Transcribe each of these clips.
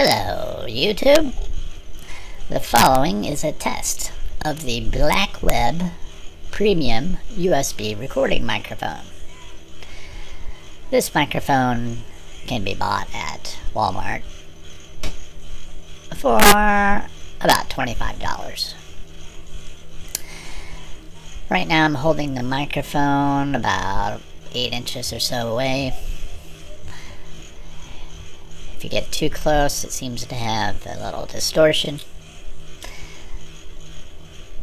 Hello, YouTube. The following is a test of the Blackweb Premium USB recording microphone. This microphone can be bought at Wal-Mart for about $25. Right now I'm holding the microphone about 8 inches or so away. If you get too close, it seems to have a little distortion.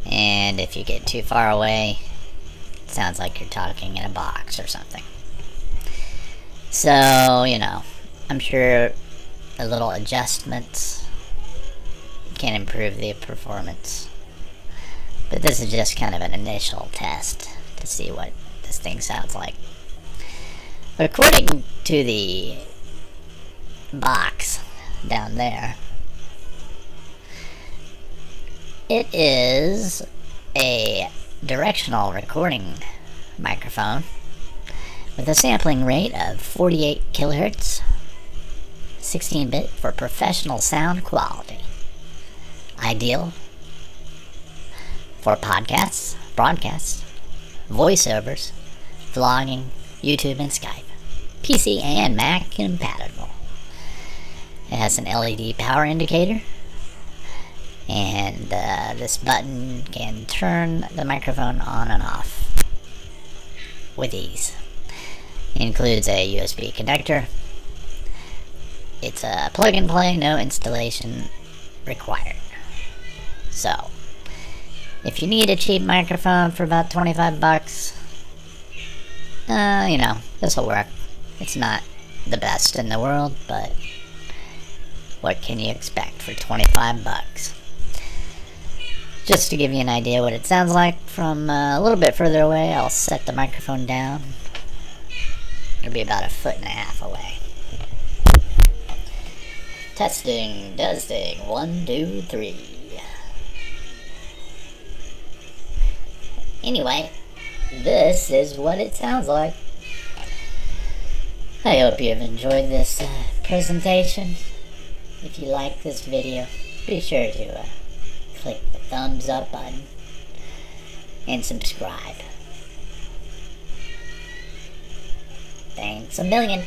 And if you get too far away, it sounds like you're talking in a box or something. So, you know, I'm sure a little adjustments can improve the performance. But this is just kind of an initial test to see what this thing sounds like. But according to the box down there, it is a directional recording microphone with a sampling rate of 48 kilohertz, 16-bit for professional sound quality. Ideal for podcasts, broadcasts, voiceovers, vlogging, YouTube, and Skype. PC and Mac compatible. It has an LED power indicator, and this button can turn the microphone on and off with ease. It includes a USB connector. It's a plug and play, no installation required. So, if you need a cheap microphone for about 25 bucks, you know, this will work. It's not the best in the world, but what can you expect for 25 bucks? Just to give you an idea what it sounds like from a little bit further away, I'll set the microphone down. It'll be about 1.5 feet away. Testing, 1, 2, 3. Anyway, this is what it sounds like. I hope you have enjoyed this presentation. If you like this video, be sure to click the thumbs up button and subscribe. Thanks a million.